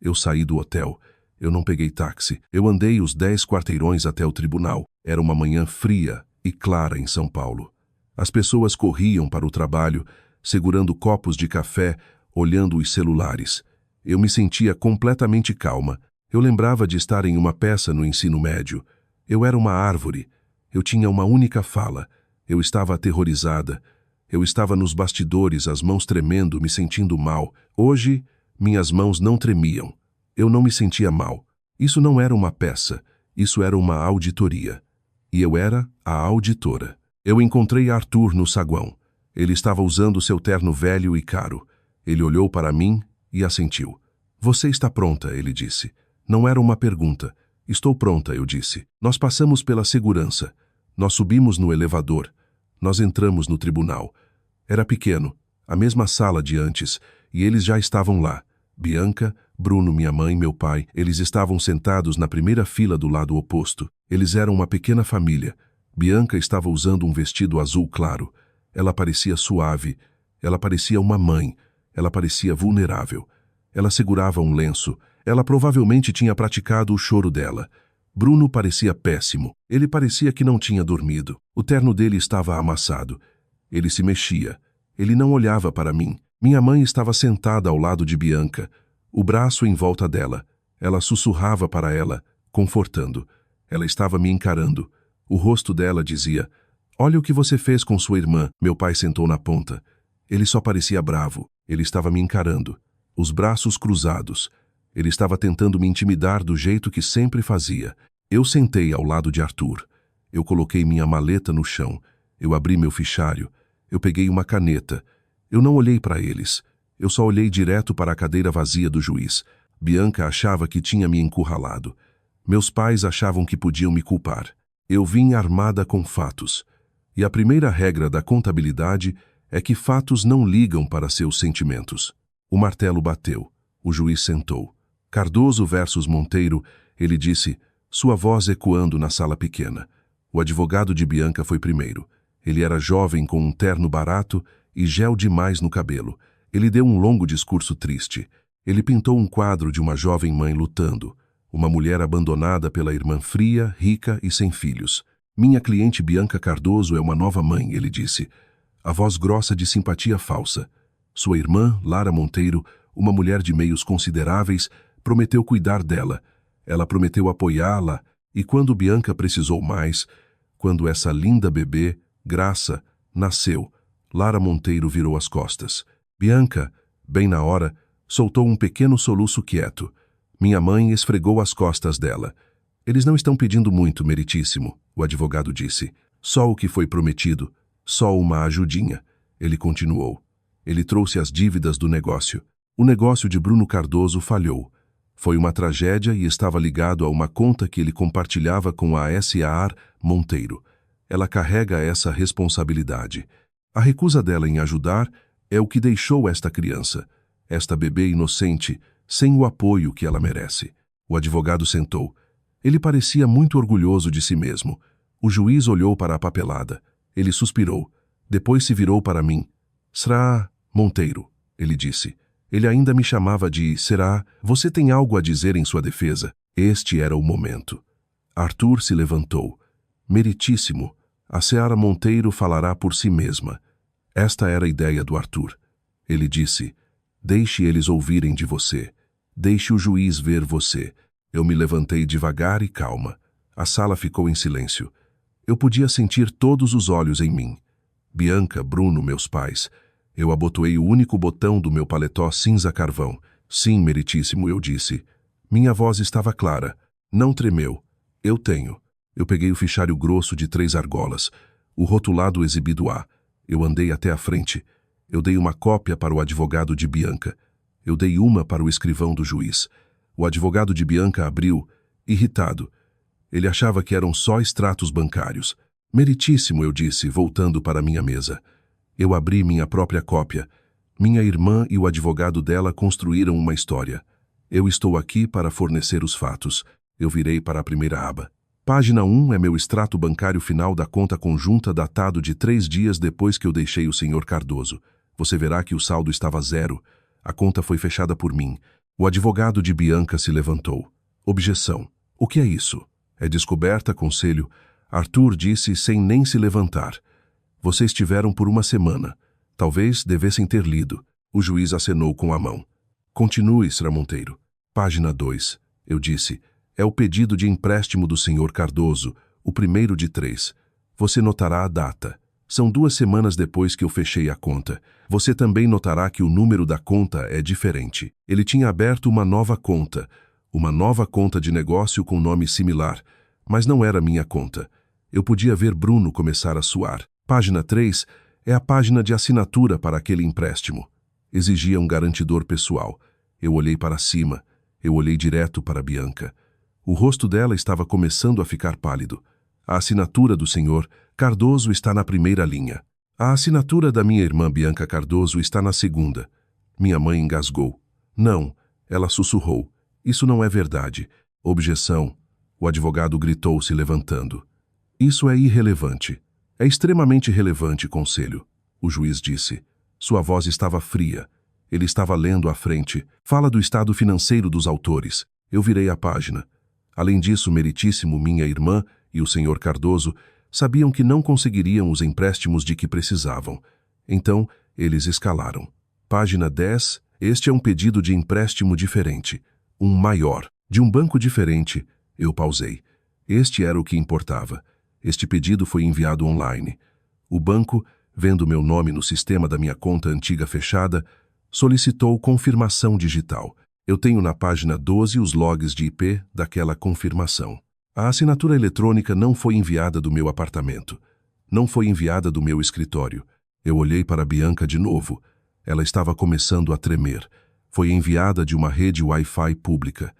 Eu saí do hotel. Eu não peguei táxi. Eu andei os 10 quarteirões até o tribunal. Era uma manhã fria e clara em São Paulo. As pessoas corriam para o trabalho, segurando copos de café, olhando os celulares. Eu me sentia completamente calma. Eu lembrava de estar em uma peça no ensino médio. Eu era uma árvore. Eu tinha uma única fala. Eu estava aterrorizada. Eu estava nos bastidores, as mãos tremendo, me sentindo mal. Hoje, minhas mãos não tremiam. Eu não me sentia mal. Isso não era uma peça. Isso era uma auditoria. E eu era a auditora. Eu encontrei Arthur no saguão. Ele estava usando seu terno velho e caro. Ele olhou para mim e assentiu. Você está pronta, ele disse. Não era uma pergunta. Estou pronta, eu disse. Nós passamos pela segurança. Nós subimos no elevador. Nós entramos no tribunal. Era pequeno, a mesma sala de antes, e eles já estavam lá. Bianca, Bruno, minha mãe, meu pai, eles estavam sentados na primeira fila do lado oposto. Eles eram uma pequena família. Bianca estava usando um vestido azul claro. Ela parecia suave. Ela parecia uma mãe. Ela parecia vulnerável. Ela segurava um lenço. Ela provavelmente tinha praticado o choro dela. Bruno parecia péssimo. Ele parecia que não tinha dormido. O terno dele estava amassado. Ele se mexia. Ele não olhava para mim. Minha mãe estava sentada ao lado de Bianca, o braço em volta dela. Ela sussurrava para ela, confortando. Ela estava me encarando. O rosto dela dizia, olha o que você fez com sua irmã. Meu pai sentou na ponta. Ele só parecia bravo. Ele estava me encarando. Os braços cruzados. Ele estava tentando me intimidar do jeito que sempre fazia. Eu sentei ao lado de Arthur. Eu coloquei minha maleta no chão. Eu abri meu fichário. Eu peguei uma caneta. Eu não olhei para eles. Eu só olhei direto para a cadeira vazia do juiz. Bianca achava que tinha me encurralado. Meus pais achavam que podiam me culpar. Eu vim armada com fatos. E a primeira regra da contabilidade é que fatos não ligam para seus sentimentos. O martelo bateu. O juiz sentou. Cardoso versus Monteiro, ele disse, sua voz ecoando na sala pequena. O advogado de Bianca foi primeiro. Ele era jovem com um terno barato e gel demais no cabelo. Ele deu um longo discurso triste. Ele pintou um quadro de uma jovem mãe lutando. Uma mulher abandonada pela irmã fria, rica e sem filhos. Minha cliente Bianca Cardoso é uma nova mãe, ele disse. A voz grossa de simpatia falsa. Sua irmã, Lara Monteiro, uma mulher de meios consideráveis, prometeu cuidar dela. Ela prometeu apoiá-la, e quando Bianca precisou mais, quando essa linda bebê, Graça, nasceu, Lara Monteiro virou as costas. Bianca, bem na hora, soltou um pequeno soluço quieto. Minha mãe esfregou as costas dela. Eles não estão pedindo muito, meritíssimo, o advogado disse. Só o que foi prometido, só uma ajudinha. Ele continuou. Ele trouxe as dívidas do negócio. O negócio de Bruno Cardoso falhou. Foi uma tragédia e estava ligado a uma conta que ele compartilhava com a SAR Monteiro. Ela carrega essa responsabilidade. A recusa dela em ajudar é o que deixou esta criança, esta bebê inocente, sem o apoio que ela merece. O advogado sentou. Ele parecia muito orgulhoso de si mesmo. O juiz olhou para a papelada. Ele suspirou. Depois se virou para mim. Será Monteiro, ele disse. Ele ainda me chamava de será. Você tem algo a dizer em sua defesa? Este era o momento. Arthur se levantou. Meritíssimo, a Seara Monteiro falará por si mesma. Esta era a ideia do Arthur. Ele disse, deixe eles ouvirem de você. Deixe o juiz ver você. Eu me levantei devagar e calma. A sala ficou em silêncio. Eu podia sentir todos os olhos em mim. Bianca, Bruno, meus pais. Eu abotoei o único botão do meu paletó cinza carvão. Sim, meritíssimo, eu disse. Minha voz estava clara. Não tremeu. Eu tenho. Eu peguei o fichário grosso de 3 argolas, o rotulado exibido A. Eu andei até a frente. Eu dei uma cópia para o advogado de Bianca. Eu dei uma para o escrivão do juiz. O advogado de Bianca abriu, irritado. Ele achava que eram só extratos bancários. Meritíssimo, eu disse, voltando para minha mesa. Eu abri minha própria cópia. Minha irmã e o advogado dela construíram uma história. Eu estou aqui para fornecer os fatos. Eu virei para a primeira aba. Página 1 é meu extrato bancário final da conta conjunta datado de 3 dias depois que eu deixei o Sr. Cardoso. Você verá que o saldo estava zero. A conta foi fechada por mim. O advogado de Bianca se levantou. Objeção. O que é isso? É descoberta, conselho. Arthur disse sem nem se levantar. Vocês tiveram por uma semana. Talvez devessem ter lido. O juiz acenou com a mão. Continue, Sra. Monteiro. Página 2. Eu disse. É o pedido de empréstimo do Sr. Cardoso, o primeiro de 3. Você notará a data. São 2 semanas depois que eu fechei a conta. Você também notará que o número da conta é diferente. Ele tinha aberto uma nova conta de negócio com nome similar, mas não era minha conta. Eu podia ver Bruno começar a suar. Página 3 é a página de assinatura para aquele empréstimo. Exigia um garantidor pessoal. Eu olhei para cima. Eu olhei direto para Bianca. O rosto dela estava começando a ficar pálido. A assinatura do Sr. Cardoso está na primeira linha. A assinatura da minha irmã Bianca Cardoso está na segunda. Minha mãe engasgou. Não, ela sussurrou. Isso não é verdade. Objeção. O advogado gritou, se levantando. Isso é irrelevante. É extremamente relevante, conselho. O juiz disse. Sua voz estava fria. Ele estava lendo à frente. Fala do estado financeiro dos autores. Eu virei a página. Além disso, meritíssimo, minha irmã e o Sr. Cardoso sabiam que não conseguiriam os empréstimos de que precisavam. Então, eles escalaram. Página 10. Este é um pedido de empréstimo diferente. Um maior. De um banco diferente. Eu pausei. Este era o que importava. Este pedido foi enviado online. O banco, vendo meu nome no sistema da minha conta antiga fechada, solicitou confirmação digital. Eu tenho na página 12 os logs de IP daquela confirmação. A assinatura eletrônica não foi enviada do meu apartamento. Não foi enviada do meu escritório. Eu olhei para Bianca de novo. Ela estava começando a tremer. Foi enviada de uma rede Wi-Fi pública.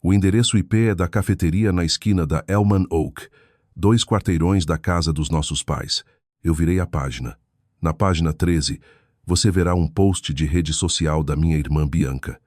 O endereço IP é da cafeteria na esquina da Elman Oak, 2 quarteirões da casa dos nossos pais. Eu virei a página. Na página 13, você verá um post de rede social da minha irmã Bianca.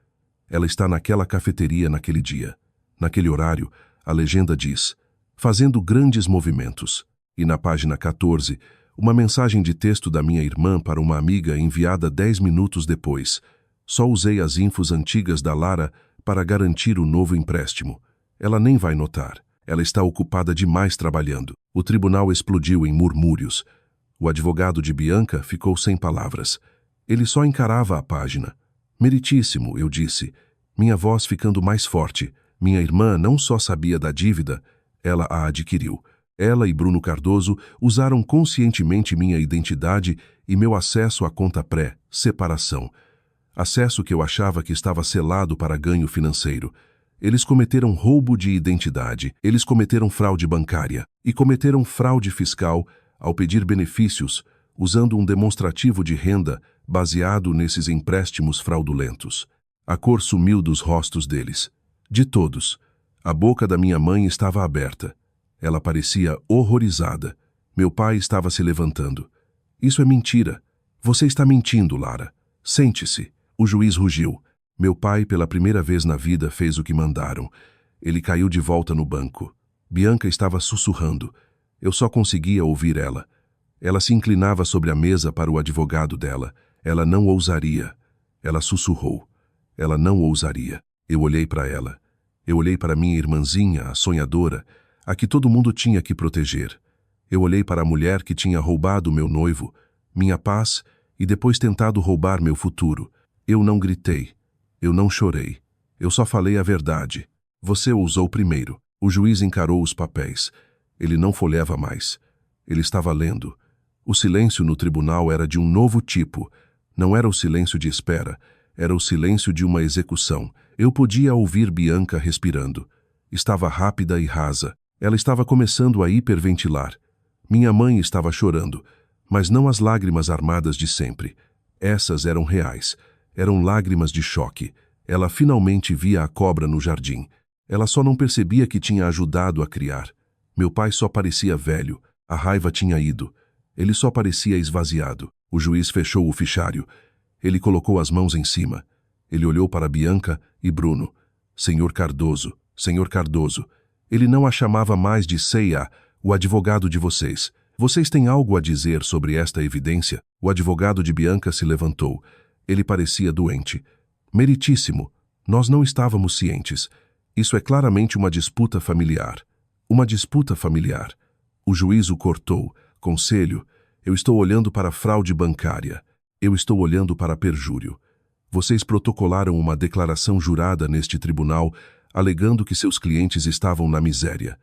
Ela está naquela cafeteria naquele dia. Naquele horário, a legenda diz, fazendo grandes movimentos. E na página 14, uma mensagem de texto da minha irmã para uma amiga enviada 10 minutos depois. Só usei as infos antigas da Lara para garantir o novo empréstimo. Ela nem vai notar. Ela está ocupada demais trabalhando. O tribunal explodiu em murmúrios. O advogado de Bianca ficou sem palavras. Ele só encarava a página. Meritíssimo, eu disse, minha voz ficando mais forte. Minha irmã não só sabia da dívida, ela a adquiriu. Ela e Bruno Cardoso usaram conscientemente minha identidade e meu acesso à conta pré-separação. Acesso que eu achava que estava selado para ganho financeiro. Eles cometeram roubo de identidade, eles cometeram fraude bancária e cometeram fraude fiscal ao pedir benefícios, usando um demonstrativo de renda baseado nesses empréstimos fraudulentos. A cor sumiu dos rostos deles. De todos. A boca da minha mãe estava aberta. Ela parecia horrorizada. Meu pai estava se levantando. Isso é mentira. Você está mentindo, Lara. Sente-se. O juiz rugiu. Meu pai, pela primeira vez na vida, fez o que mandaram. Ele caiu de volta no banco. Bianca estava sussurrando. Eu só conseguia ouvir ela. Ela se inclinava sobre a mesa para o advogado dela. Ela não ousaria. Ela sussurrou. Ela não ousaria. Eu olhei para ela. Eu olhei para minha irmãzinha, a sonhadora, a que todo mundo tinha que proteger. Eu olhei para a mulher que tinha roubado meu noivo, minha paz e depois tentado roubar meu futuro. Eu não gritei. Eu não chorei. Eu só falei a verdade. Você ousou primeiro. O juiz encarou os papéis. Ele não folheava mais. Ele estava lendo. O silêncio no tribunal era de um novo tipo. Não era o silêncio de espera. Era o silêncio de uma execução. Eu podia ouvir Bianca respirando. Estava rápida e rasa. Ela estava começando a hiperventilar. Minha mãe estava chorando, mas não as lágrimas armadas de sempre. Essas eram reais. Eram lágrimas de choque. Ela finalmente via a cobra no jardim. Ela só não percebia que tinha ajudado a criar. Meu pai só parecia velho. A raiva tinha ido. Ele só parecia esvaziado. O juiz fechou o fichário. Ele colocou as mãos em cima. Ele olhou para Bianca e Bruno. Senhor Cardoso, Senhor Cardoso. Ele não a chamava mais de Ceia, o advogado de vocês. Vocês têm algo a dizer sobre esta evidência? O advogado de Bianca se levantou. Ele parecia doente. Meritíssimo, nós não estávamos cientes. Isso é claramente uma disputa familiar. Uma disputa familiar. O juiz o cortou. Conselho, eu estou olhando para fraude bancária. Eu estou olhando para perjúrio. Vocês protocolaram uma declaração jurada neste tribunal, alegando que seus clientes estavam na miséria.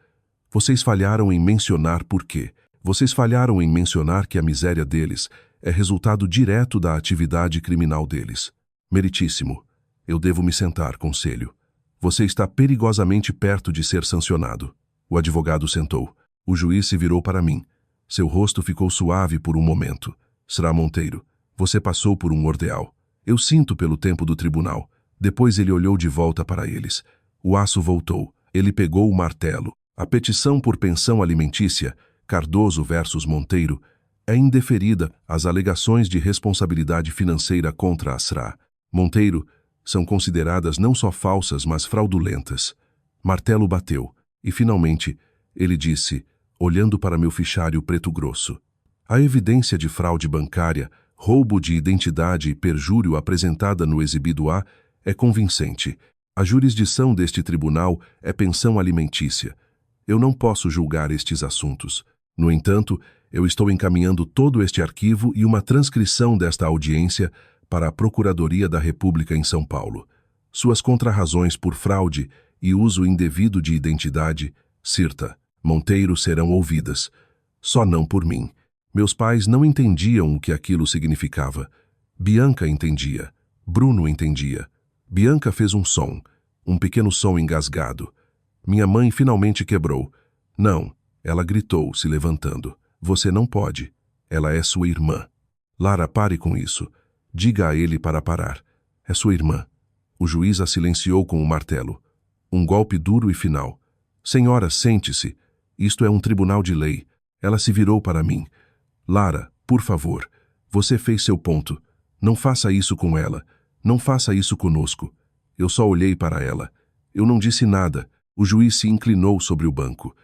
Vocês falharam em mencionar por quê. Vocês falharam em mencionar que a miséria deles é resultado direto da atividade criminal deles. Meritíssimo, eu devo me sentar, conselho. Você está perigosamente perto de ser sancionado. O advogado sentou. O juiz se virou para mim. Seu rosto ficou suave por um momento. Sra. Monteiro, você passou por um ordeal. Eu sinto pelo tempo do tribunal. Depois ele olhou de volta para eles. O aço voltou. Ele pegou o martelo. A petição por pensão alimentícia, Cardoso versus Monteiro, é indeferida às alegações de responsabilidade financeira contra a Sra. Monteiro são consideradas não só falsas, mas fraudulentas. Martelo bateu, e finalmente ele disse, olhando para meu fichário preto grosso: a evidência de fraude bancária, roubo de identidade e perjúrio apresentada no exibido A é convincente. A jurisdição deste tribunal é pensão alimentícia. Eu não posso julgar estes assuntos. No entanto, eu estou encaminhando todo este arquivo e uma transcrição desta audiência para a Procuradoria da República em São Paulo. Suas contrarrazões por fraude e uso indevido de identidade, Sra. Monteiro, serão ouvidas. Só não por mim. Meus pais não entendiam o que aquilo significava. Bianca entendia. Bruno entendia. Bianca fez um pequeno som engasgado. Minha mãe finalmente quebrou. Não, ela gritou, se levantando. Você não pode. Ela é sua irmã. Lara, pare com isso. Diga a ele para parar. É sua irmã. O juiz a silenciou com o martelo. Um golpe duro e final. Senhora, sente-se. Isto é um tribunal de lei. Ela se virou para mim. Lara, por favor. Você fez seu ponto. Não faça isso com ela. Não faça isso conosco. Eu só olhei para ela. Eu não disse nada. O juiz se inclinou sobre o banco.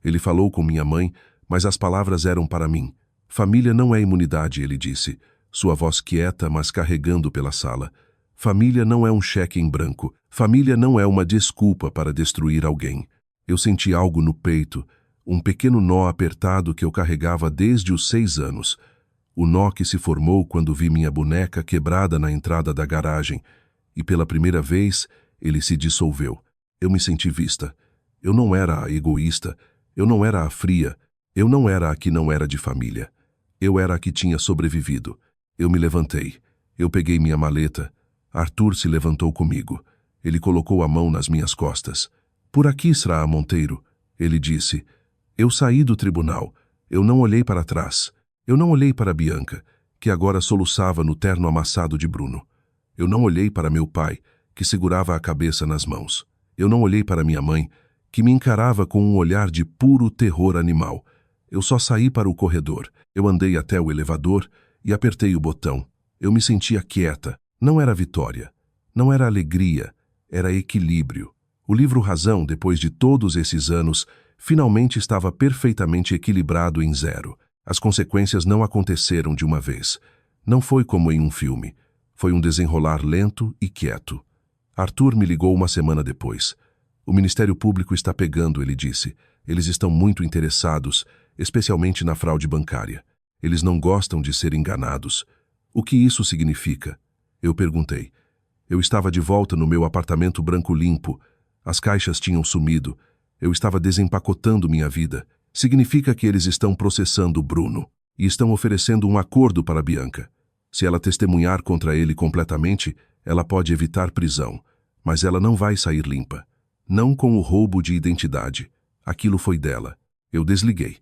Ele falou com minha mãe, mas as palavras eram para mim. Família não é imunidade, ele disse. Sua voz quieta, mas carregando pela sala. Família não é um cheque em branco. Família não é uma desculpa para destruir alguém. Eu senti algo no peito, um pequeno nó apertado que eu carregava desde os 6 anos. O nó que se formou quando vi minha boneca quebrada na entrada da garagem. E pela primeira vez, ele se dissolveu. Eu me senti vista. Eu não era a egoísta. Eu não era a fria. Eu não era a que não era de família. Eu era a que tinha sobrevivido. Eu me levantei. Eu peguei minha maleta. Arthur se levantou comigo. Ele colocou a mão nas minhas costas. Por aqui, Sra. Monteiro, ele disse. Eu saí do tribunal. Eu não olhei para trás. Eu não olhei para Bianca, que agora soluçava no terno amassado de Bruno. Eu não olhei para meu pai, que segurava a cabeça nas mãos. Eu não olhei para minha mãe, que me encarava com um olhar de puro terror animal. Eu só saí para o corredor. Eu andei até o elevador e apertei o botão. Eu me sentia quieta. Não era vitória. Não era alegria. Era equilíbrio. O livro Razão, depois de todos esses anos, finalmente estava perfeitamente equilibrado em 0. As consequências não aconteceram de uma vez. Não foi como em um filme. Foi um desenrolar lento e quieto. Arthur me ligou uma semana depois. O Ministério Público está pegando, ele disse. Eles estão muito interessados, especialmente na fraude bancária. Eles não gostam de ser enganados. O que isso significa? Eu perguntei. Eu estava de volta no meu apartamento branco limpo. As caixas tinham sumido. Eu estava desempacotando minha vida. Significa que eles estão processando Bruno e estão oferecendo um acordo para Bianca. Se ela testemunhar contra ele completamente, ela pode evitar prisão, mas ela não vai sair limpa. Não com o roubo de identidade. Aquilo foi dela. Eu desliguei.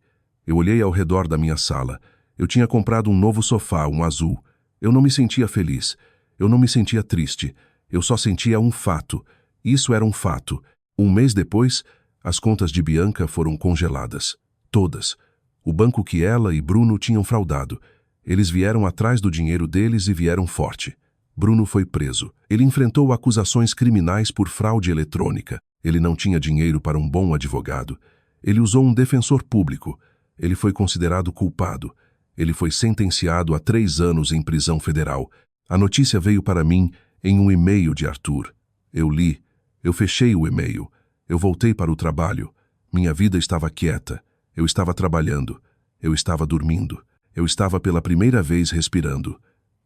Eu olhei ao redor da minha sala. Eu tinha comprado um novo sofá, um azul. Eu não me sentia feliz. Eu não me sentia triste. Eu só sentia um fato. Isso era um fato. Um mês depois, as contas de Bianca foram congeladas. Todas. O banco que ela e Bruno tinham fraudado. Eles vieram atrás do dinheiro deles e vieram forte. Bruno foi preso. Ele enfrentou acusações criminais por fraude eletrônica. Ele não tinha dinheiro para um bom advogado. Ele usou um defensor público. Ele foi considerado culpado. Ele foi sentenciado a 3 anos em prisão federal. A notícia veio para mim em um e-mail de Arthur. Eu li. Eu fechei o e-mail. Eu voltei para o trabalho. Minha vida estava quieta. Eu estava trabalhando. Eu estava dormindo. Eu estava pela primeira vez respirando.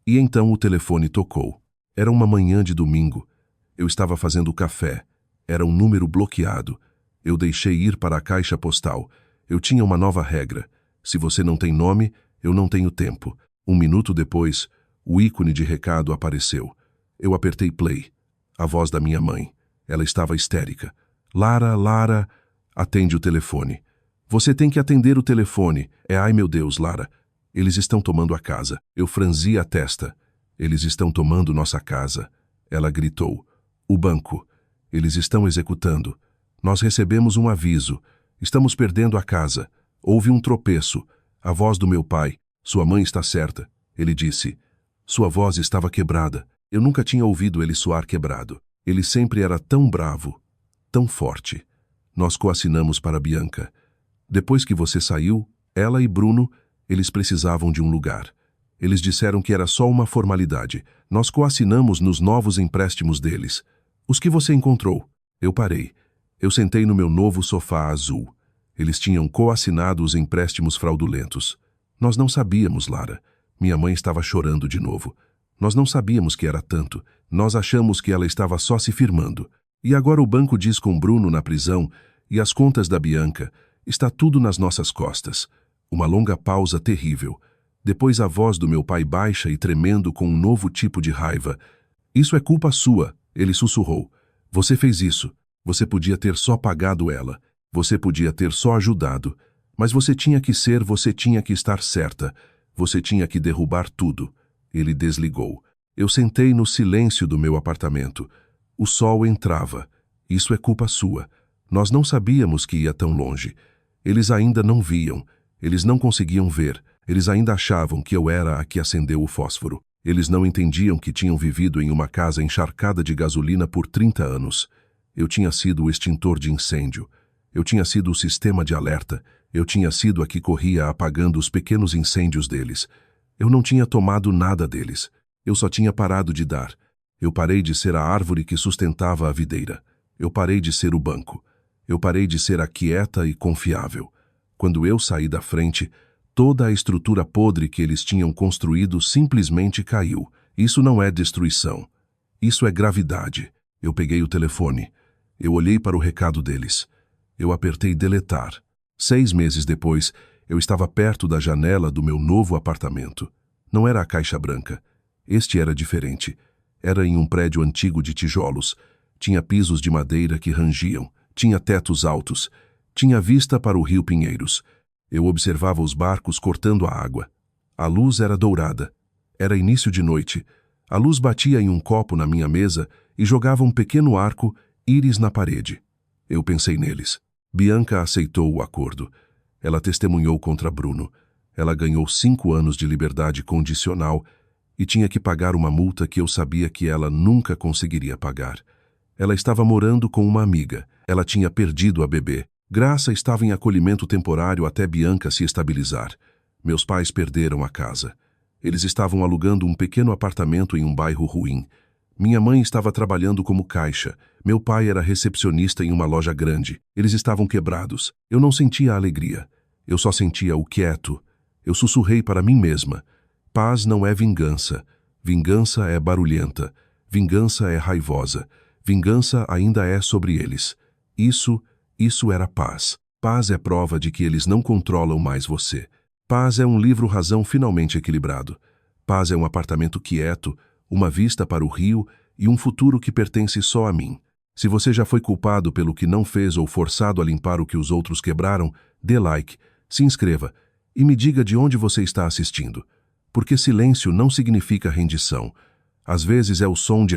E então o telefone tocou. Era uma manhã de domingo. Eu estava fazendo café. Era um número bloqueado. Eu deixei ir para a caixa postal. Eu tinha uma nova regra. Se você não tem nome, eu não tenho tempo. 1 minuto depois, o ícone de recado apareceu. Eu apertei play. A voz da minha mãe. Ela estava histérica. Lara, Lara, atende o telefone. Você tem que atender o telefone. Ai meu Deus, Lara. Eles estão tomando a casa. Eu franzi a testa. Eles estão tomando nossa casa. Ela gritou. O banco. Eles estão executando. Nós recebemos um aviso. Estamos perdendo a casa. Houve um tropeço. A voz do meu pai. Sua mãe está certa. Ele disse. Sua voz estava quebrada. Eu nunca tinha ouvido ele soar quebrado. Ele sempre era tão bravo, tão forte. Nós coassinamos para Bianca. Depois que você saiu, ela e Bruno, eles precisavam de um lugar. Eles disseram que era só uma formalidade. Nós coassinamos nos novos empréstimos deles. Os que você encontrou. Eu parei. Eu sentei no meu novo sofá azul. Eles tinham coassinado os empréstimos fraudulentos. Nós não sabíamos, Lara. Minha mãe estava chorando de novo. Nós não sabíamos que era tanto. Nós achamos que ela estava só se firmando. E agora o banco diz com Bruno na prisão e as contas da Bianca. Está tudo nas nossas costas. Uma longa pausa terrível. Depois a voz do meu pai baixa e tremendo com um novo tipo de raiva. Isso é culpa sua, ele sussurrou. Você fez isso. Você podia ter só pagado ela. Você podia ter só ajudado. Mas você tinha que estar certa. Você tinha que derrubar tudo. Ele desligou. Eu sentei no silêncio do meu apartamento. O sol entrava. Isso é culpa sua. Nós não sabíamos que ia tão longe. Eles ainda não viam. Eles não conseguiam ver. Eles ainda achavam que eu era a que acendeu o fósforo. Eles não entendiam que tinham vivido em uma casa encharcada de gasolina por 30 anos. Eu tinha sido o extintor de incêndio. Eu tinha sido o sistema de alerta. Eu tinha sido a que corria apagando os pequenos incêndios deles. Eu não tinha tomado nada deles. Eu só tinha parado de dar. Eu parei de ser a árvore que sustentava a videira. Eu parei de ser o banco. Eu parei de ser a quieta e confiável. Quando eu saí da frente, toda a estrutura podre que eles tinham construído simplesmente caiu. Isso não é destruição. Isso é gravidade. Eu peguei o telefone. Eu olhei para o recado deles. Eu apertei deletar. 6 meses depois, eu estava perto da janela do meu novo apartamento. Não era a Caixa Branca. Este era diferente. Era em um prédio antigo de tijolos. Tinha pisos de madeira que rangiam. Tinha tetos altos. Tinha vista para o Rio Pinheiros. Eu observava os barcos cortando a água. A luz era dourada. Era início de noite. A luz batia em um copo na minha mesa e jogava um pequeno arco íris na parede. Eu pensei neles. Bianca aceitou o acordo. Ela testemunhou contra Bruno. Ela ganhou 5 anos de liberdade condicional e tinha que pagar uma multa que eu sabia que ela nunca conseguiria pagar. Ela estava morando com uma amiga. Ela tinha perdido a bebê. Graça estava em acolhimento temporário até Bianca se estabilizar. Meus pais perderam a casa. Eles estavam alugando um pequeno apartamento em um bairro ruim. Minha mãe estava trabalhando como caixa. Meu pai era recepcionista em uma loja grande. Eles estavam quebrados. Eu não sentia a alegria. Eu só sentia o quieto. Eu sussurrei para mim mesma. Paz não é vingança. Vingança é barulhenta. Vingança é raivosa. Vingança ainda é sobre eles. Isso era paz. Paz é prova de que eles não controlam mais você. Paz é um livro-razão finalmente equilibrado. Paz é um apartamento quieto, uma vista para o rio e um futuro que pertence só a mim. Se você já foi culpado pelo que não fez ou forçado a limpar o que os outros quebraram, dê like, se inscreva e me diga de onde você está assistindo. Porque silêncio não significa rendição. Às vezes é o som de